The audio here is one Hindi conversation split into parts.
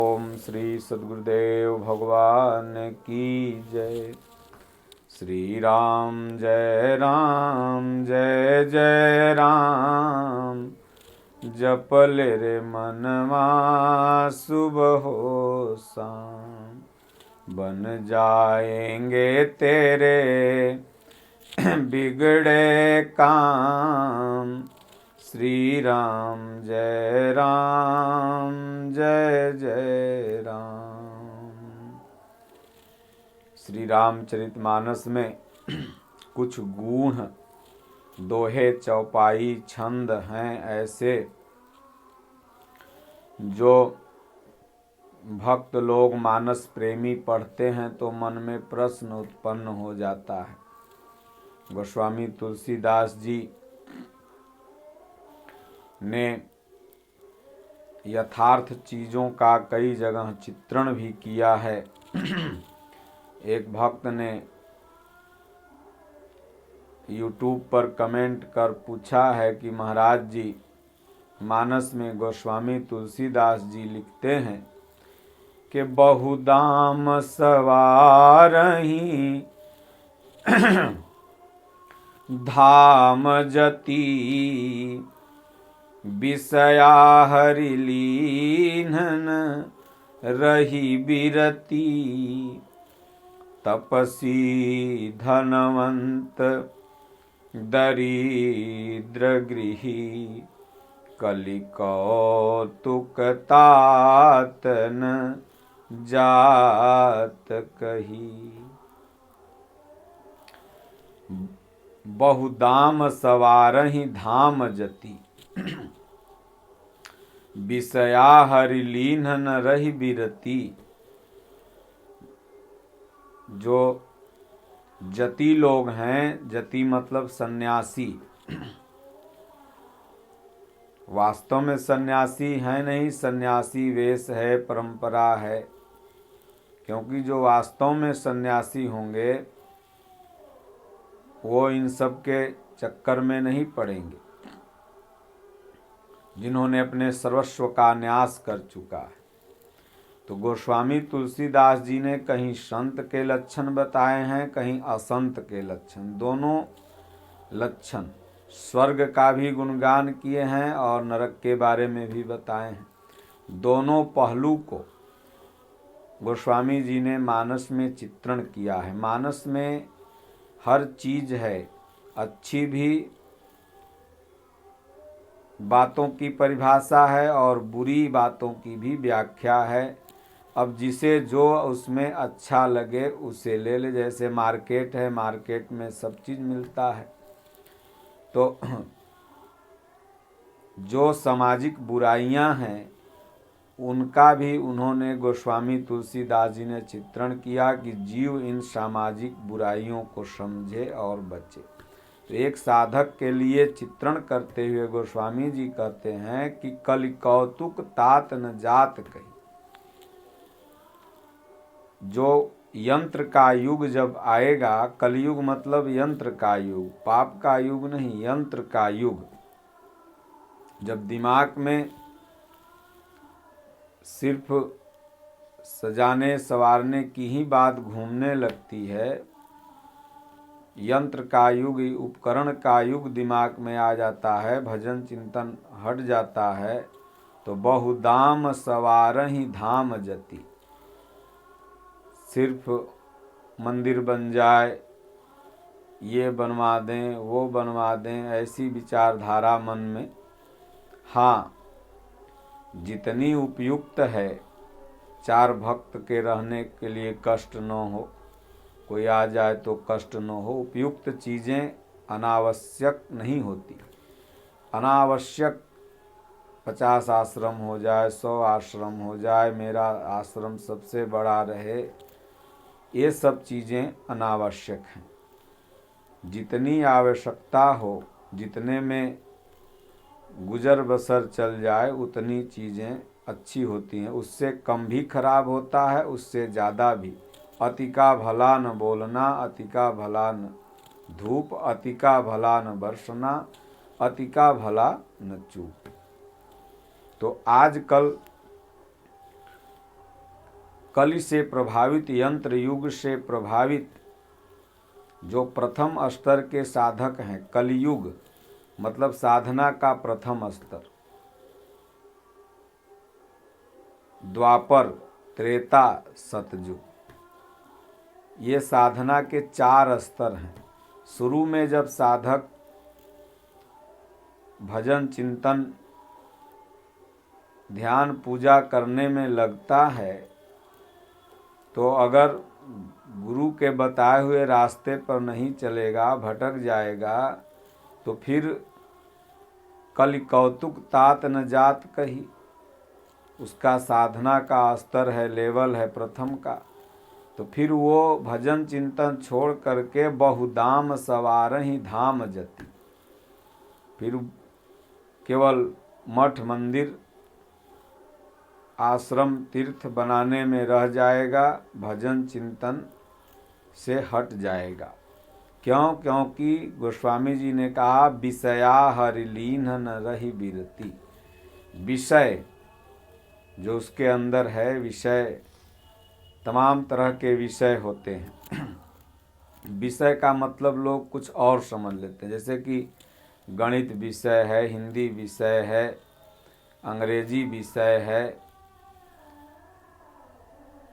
ओम श्री सद्गुरुदेव भगवान की जय। श्री राम जय जय जय राम। जपल रे मनवा सुबह हो शाम। बन जाएंगे तेरे बिगड़े काम। श्री राम जय जय राम। श्री रामचरितमानस में कुछ गूढ़ दोहे चौपाई छंद हैं ऐसे जो भक्त लोग मानस प्रेमी पढ़ते हैं तो मन में प्रश्न उत्पन्न हो जाता है। गोस्वामी तुलसीदास जी ने यथार्थ चीज़ों का कई जगह चित्रण भी किया है। एक भक्त ने YouTube पर कमेंट कर पूछा है कि महाराज जी, मानस में गोस्वामी तुलसीदास जी लिखते हैं कि बहुदाम सवारही धाम जति। विषया हरि लीनन रही बिरती। तपसी धनवंत दरिद्र गृही। कलि कौतुक तात न जात कही। बहुदाम सवारहि धाम जति। विषया हरि लीन रही बिरती। जो जति लोग हैं, जति मतलब सन्यासी, वास्तव में सन्यासी है नहीं, सन्यासी वेश है, परंपरा है। क्योंकि जो वास्तव में सन्यासी होंगे वो इन सब के चक्कर में नहीं पड़ेंगे, जिन्होंने अपने सर्वस्व का न्यास कर चुका है। तो गोस्वामी तुलसीदास जी ने कहीं संत के लक्षण बताए हैं, कहीं असंत के लक्षण। दोनों लक्षण, स्वर्ग का भी गुणगान किए हैं और नरक के बारे में भी बताए हैं। दोनों पहलू को गोस्वामी जी ने मानस में चित्रण किया है। मानस में हर चीज है, अच्छी भी बातों की परिभाषा है और बुरी बातों की भी व्याख्या है। अब जिसे जो उसमें अच्छा लगे उसे ले ले। जैसे मार्केट है, मार्केट में सब चीज़ मिलता है। तो जो सामाजिक बुराइयां हैं उनका भी उन्होंने, गोस्वामी तुलसीदास जी ने चित्रण किया कि जीव इन सामाजिक बुराइयों को समझे और बचे। तो एक साधक के लिए चित्रण करते हुए गोस्वामी जी कहते हैं कि कलि कौतुक तात न जात कही। जो यंत्र का युग जब आएगा, कलयुग मतलब यंत्र का युग, पाप का युग नहीं, यंत्र का युग। जब दिमाग में सिर्फ सजाने संवारने की ही बात घूमने लगती है, यंत्र का युग, उपकरण का युग दिमाग में आ जाता है, भजन चिंतन हट जाता है, तो बहुदाम सवारहि धाम जति। सिर्फ मंदिर बन जाए, ये बनवा दें, वो बनवा दें, ऐसी विचारधारा मन में, हाँ, जितनी उपयुक्त है, चार भक्त के रहने के लिए कष्ट न हो, कोई आ जाए तो कष्ट न हो, उपयुक्त चीज़ें अनावश्यक नहीं होती। अनावश्यक 50 आश्रम हो जाए, 100 आश्रम हो जाए, मेरा आश्रम सबसे बड़ा रहे, ये सब चीज़ें अनावश्यक हैं। जितनी आवश्यकता हो, जितने में गुजर बसर चल जाए, उतनी चीज़ें अच्छी होती हैं। उससे कम भी खराब होता है, उससे ज़्यादा भी। अति का भला न बोलना, अति का भला न धूप, अति का भला न बरसना, अति का भला न चूप। तो आजकल कलि से प्रभावित, यंत्र युग से प्रभावित जो प्रथम स्तर के साधक हैं, कलियुग मतलब साधना का प्रथम स्तर, द्वापर, त्रेता, सतयुग, ये साधना के 4 स्तर हैं। शुरू में जब साधक भजन चिंतन ध्यान पूजा करने में लगता है तो अगर गुरु के बताए हुए रास्ते पर नहीं चलेगा, भटक जाएगा, तो फिर कलि कौतुक तात न जात कही, उसका साधना का स्तर है, लेवल है प्रथम का, तो फिर वो भजन चिंतन छोड़ करके बहुदाम सवारहि धाम जति, फिर केवल मठ मंदिर आश्रम तीर्थ बनाने में रह जाएगा, भजन चिंतन से हट जाएगा। क्यों? क्योंकि गोस्वामी जी ने कहा विषया हरिलीन न रही बिरती, विषय जो उसके अंदर है, विषय तमाम तरह के विषय होते हैं। विषय का मतलब लोग कुछ और समझ लेते हैं, जैसे कि गणित विषय है, हिंदी विषय है, अंग्रेजी विषय है।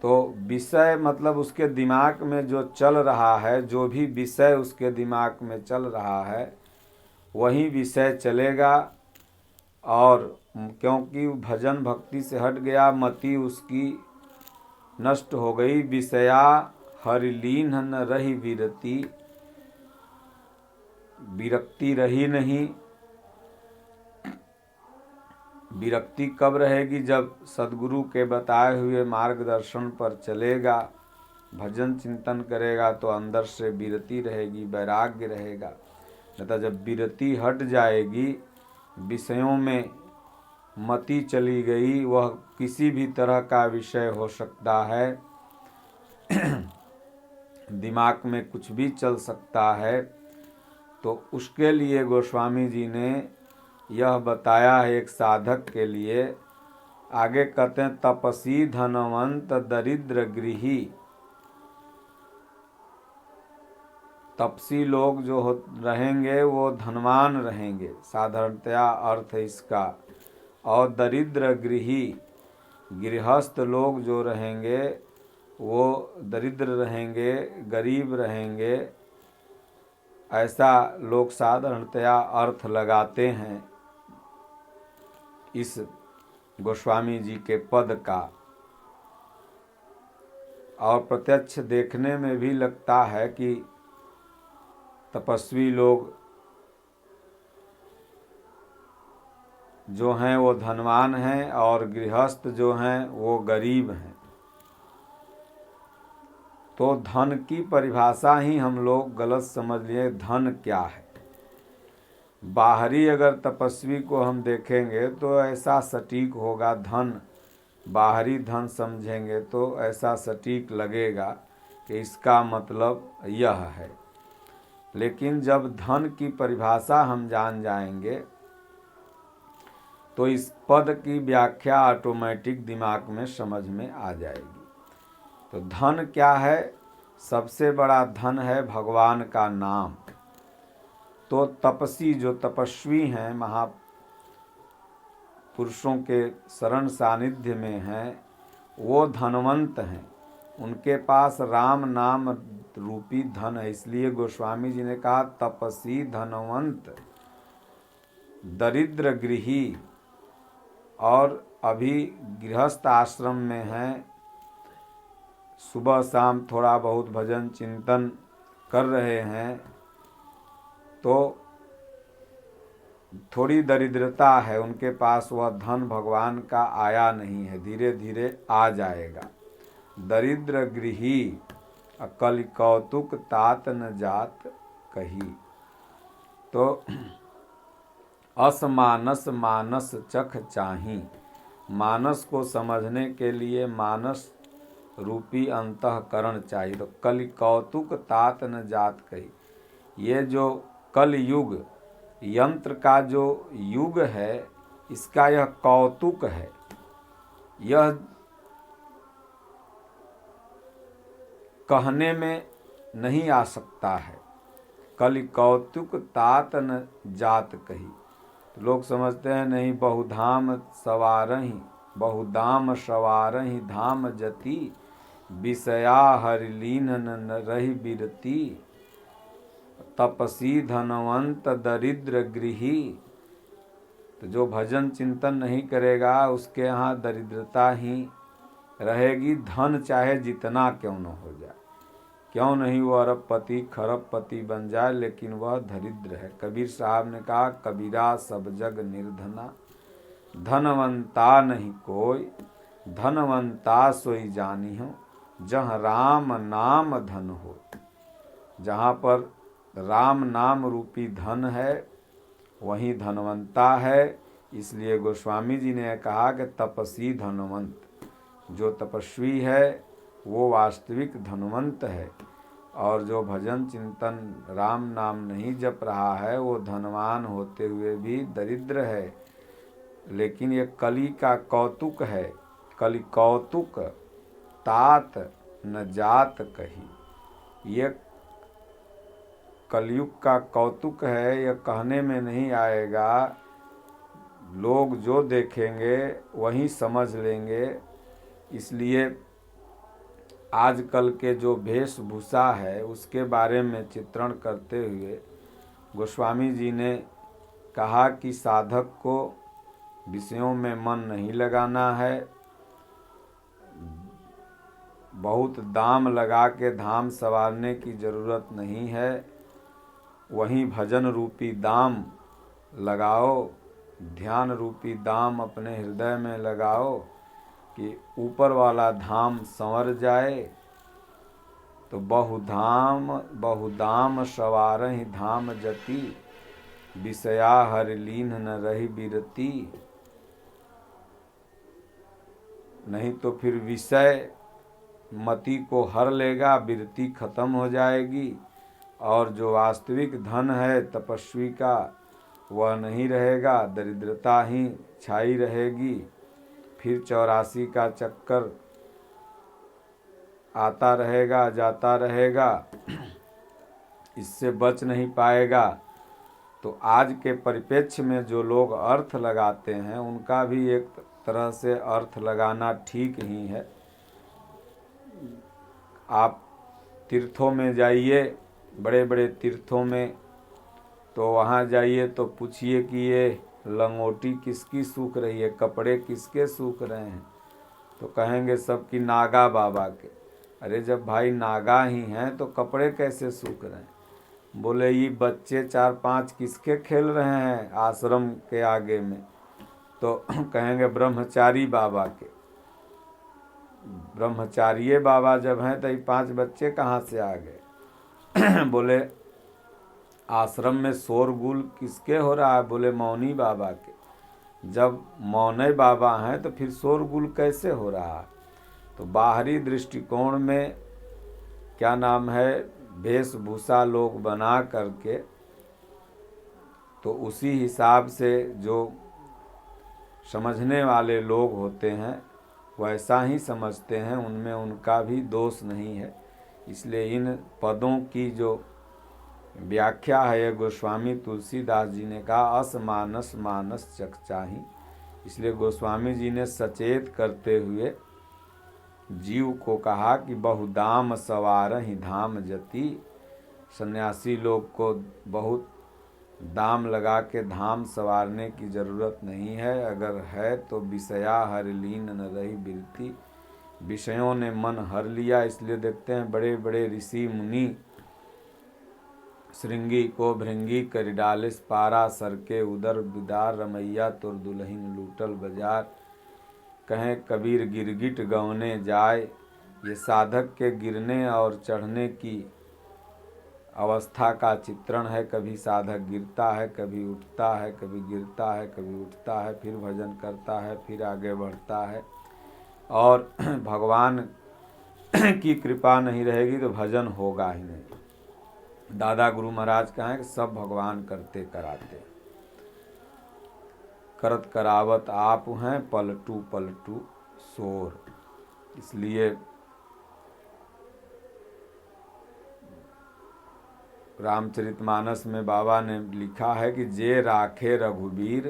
तो विषय मतलब उसके दिमाग में जो चल रहा है, जो भी विषय उसके दिमाग में चल रहा है वही विषय चलेगा। और क्योंकि भजन भक्ति से हट गया, मति उसकी नष्ट हो गई, विषया हरिलीन न रही विरति, विरक्ति रही नहीं। विरक्ति कब रहेगी? जब सद्गुरु के बताए हुए मार्गदर्शन पर चलेगा, भजन चिंतन करेगा, तो अंदर से विरति रहेगी, वैराग्य रहेगा। नहीं तो जब विरति हट जाएगी, विषयों में मति चली गई, वह किसी भी तरह का विषय हो सकता है, दिमाग में कुछ भी चल सकता है, तो उसके लिए गोस्वामी जी ने यह बताया है एक साधक के लिए। आगे कहते हैं तपसी धनवंत दरिद्र गृही, तपसी लोग जो रहेंगे वो धनवान रहेंगे, साधारणतया अर्थ इसका। और दरिद्र गृही, गृहस्थ लोग जो रहेंगे वो दरिद्र रहेंगे, गरीब रहेंगे, ऐसा लोग साधारणतया अर्थ लगाते हैं इस गोस्वामी जी के पद का। और प्रत्यक्ष देखने में भी लगता है कि तपस्वी लोग जो हैं वो धनवान हैं और गृहस्थ जो हैं वो गरीब हैं। तो धन की परिभाषा ही हम लोग गलत समझ लिए। धन क्या है? बाहरी अगर तपस्वी को हम देखेंगे तो ऐसा सटीक होगा, धन बाहरी धन समझेंगे तो ऐसा सटीक लगेगा कि इसका मतलब यह है। लेकिन जब धन की परिभाषा हम जान जाएंगे तो इस पद की व्याख्या ऑटोमेटिक दिमाग में समझ में आ जाएगी। तो धन क्या है? सबसे बड़ा धन है भगवान का नाम। तो तपसी जो तपस्वी हैं, महापुरुषों के शरण सानिध्य में हैं, वो धनवंत हैं, उनके पास राम नाम रूपी धन है। इसलिए गोस्वामी जी ने कहा तपसी धनवंत दरिद्र गृही। और अभी गृहस्थ आश्रम में हैं, सुबह शाम थोड़ा बहुत भजन चिंतन कर रहे हैं, तो थोड़ी दरिद्रता है उनके पास, वह धन भगवान का आया नहीं है, धीरे धीरे आ जाएगा। दरिद्र गृही अकल कौतुक तात न जात कही। तो असमानस मानस चख चाही, मानस को समझने के लिए मानस रूपी अंतःकरण चाहिए। तो कलि कौतुक तात न जात कही, ये जो कल युग यंत्र का जो युग है, इसका यह कौतुक है। यह कहने में नहीं आ सकता है। कलि कौतुक तात न जात कही। तो लोग समझते हैं नहीं, बहुधाम सवारहि, बहुदाम सवारहि धाम जति, विषया हरिलीन न रही बिरती, तपसी धनवंत दरिद्र गृही। तो जो भजन चिंतन नहीं करेगा उसके यहाँ दरिद्रता ही रहेगी, धन चाहे जितना क्यों न हो जाए, क्यों नहीं वो अरबपति खरबपति बन जाए, लेकिन वह दरिद्र है। कबीर साहब ने कहा, कबीरा सब जग निर्धना, धनवंता नहीं कोई, धनवंता सोई जानी हो, जहाँ राम नाम धन हो। जहाँ पर राम नाम रूपी धन है वहीं धनवंता है। इसलिए गोस्वामी जी ने कहा कि तपस्वी धनवंत, जो तपस्वी है वो वास्तविक धनवंत है, और जो भजन चिंतन राम नाम नहीं जप रहा है वो धनवान होते हुए भी दरिद्र है। लेकिन ये कली का कौतुक है, कली कौतुक तात न जात कही। ये कलयुग का कौतुक है, यह कहने में नहीं आएगा। लोग जो देखेंगे वही समझ लेंगे। इसलिए आजकल के जो वेशभूषा है उसके बारे में चित्रण करते हुए गोस्वामी जी ने कहा कि साधक को विषयों में मन नहीं लगाना है, बहुत दाम लगा के धाम संवारने की ज़रूरत नहीं है। वहीं भजन रूपी दाम लगाओ, ध्यान रूपी दाम अपने हृदय में लगाओ कि ऊपर वाला धाम संवर जाए। तो बहुदाम सवारहि धाम जति, विषया हरिलीन न रही बिरती। नहीं तो फिर विषय मति को हर लेगा, बिरती खत्म हो जाएगी, और जो वास्तविक धन है तपस्वी का वह नहीं रहेगा, दरिद्रता ही छाई रहेगी। फिर 84 का चक्कर आता रहेगा जाता रहेगा, इससे बच नहीं पाएगा। तो आज के परिप्रेक्ष्य में जो लोग अर्थ लगाते हैं उनका भी एक तरह से अर्थ लगाना ठीक ही है। आप तीर्थों में जाइए, बड़े बड़े तीर्थों में, तो वहाँ जाइए तो पूछिए कि ये लंगोटी किसकी सूख रही है, कपड़े किसके सूख रहे हैं, तो कहेंगे सबकी नागा बाबा के। अरे जब भाई नागा ही हैं तो कपड़े कैसे सूख रहे हैं? बोले ये बच्चे 4-5 किसके खेल रहे हैं आश्रम के आगे में, तो कहेंगे ब्रह्मचारी बाबा के। ब्रह्मचारी बाबा जब हैं तो ये 5 बच्चे कहाँ से आ गए? बोले आश्रम में शोरगुल किसके हो रहा है? बोले मौनी बाबा के। जब मौने बाबा हैं तो फिर शोरगुल कैसे हो रहा है? तो बाहरी दृष्टिकोण में क्या नाम है, वेशभूषा लोग बना करके, तो उसी हिसाब से जो समझने वाले लोग होते हैं वैसा ही समझते हैं, उनमें उनका भी दोष नहीं है। इसलिए इन पदों की जो व्याख्या है गोस्वामी तुलसीदास जी ने कहा, अस मानस मानस चकचाही। इसलिए गोस्वामी जी ने सचेत करते हुए जीव को कहा कि बहुदाम सवारहि धाम जति। सन्यासी लोग को बहुत दाम लगा के धाम संवारने की ज़रूरत नहीं है, अगर है तो विषया हरिलीन न रही बिरती। विषयों ने मन हर लिया। इसलिए देखते हैं बड़े बड़े ऋषि मुनि श्रृंगी को भृंगी कर डालिस पारा, सर के उदर बिदार रमैया तुर दुल्हिन लूटल बाजार। कहें कबीर गिरगिट गवने जाए। ये साधक के गिरने और चढ़ने की अवस्था का चित्रण है। कभी साधक गिरता है, कभी उठता है, कभी गिरता है, कभी उठता है, फिर भजन करता है, फिर आगे बढ़ता है। और भगवान की कृपा नहीं रहेगी तो भजन होगा ही नहीं। दादा गुरु महाराज कहें कि सब भगवान करते कराते, करत करावत आप हैं पलटू पलटू शोर। इसलिए रामचरितमानस में बाबा ने लिखा है कि जे राखे रघुबीर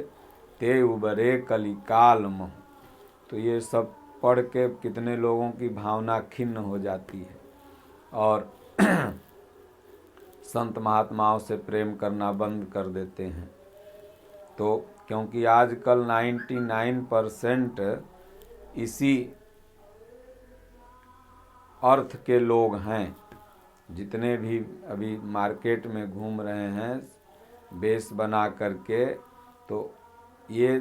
ते उबरे कलिकाल मोह। तो ये सब पढ़ के कितने लोगों की भावना खिन्न हो जाती है और संत महात्माओं से प्रेम करना बंद कर देते हैं। तो क्योंकि आजकल 99% इसी अर्थ के लोग हैं, जितने भी अभी मार्केट में घूम रहे हैं बेस बना करके, तो ये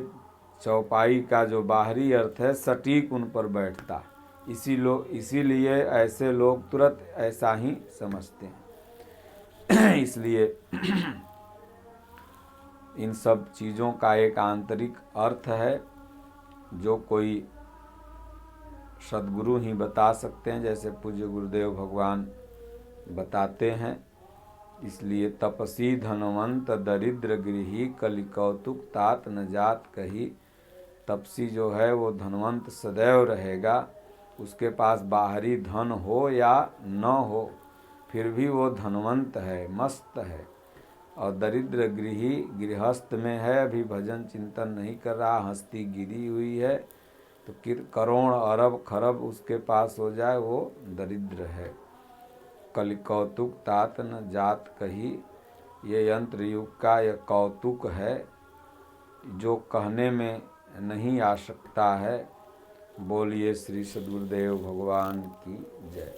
चौपाई का जो बाहरी अर्थ है सटीक उन पर बैठता, इसीलिए ऐसे लोग तुरंत ऐसा ही समझते हैं। इसलिए इन सब चीज़ों का एक आंतरिक अर्थ है जो कोई सद्गुरु ही बता सकते हैं, जैसे पूज्य गुरुदेव भगवान बताते हैं। इसलिए तपसी धनवंत दरिद्र गृही कलि कौतुक तात न जात कही। तपसी जो है वो धनवंत सदैव रहेगा, उसके पास बाहरी धन हो या न हो फिर भी वो धनवंत है, मस्त है। और दरिद्र गृही गृहस्थ में है, अभी भजन चिंतन नहीं कर रहा, हस्ती गिरी हुई है, तो करोड़ अरब खरब उसके पास हो जाए वो दरिद्र है। कलि कौतुक तात न जात कही, ये यंत्र युग का यह कौतुक है जो कहने में नहीं आ सकता है। बोलिए श्री सद्गुरुदेव भगवान की जय।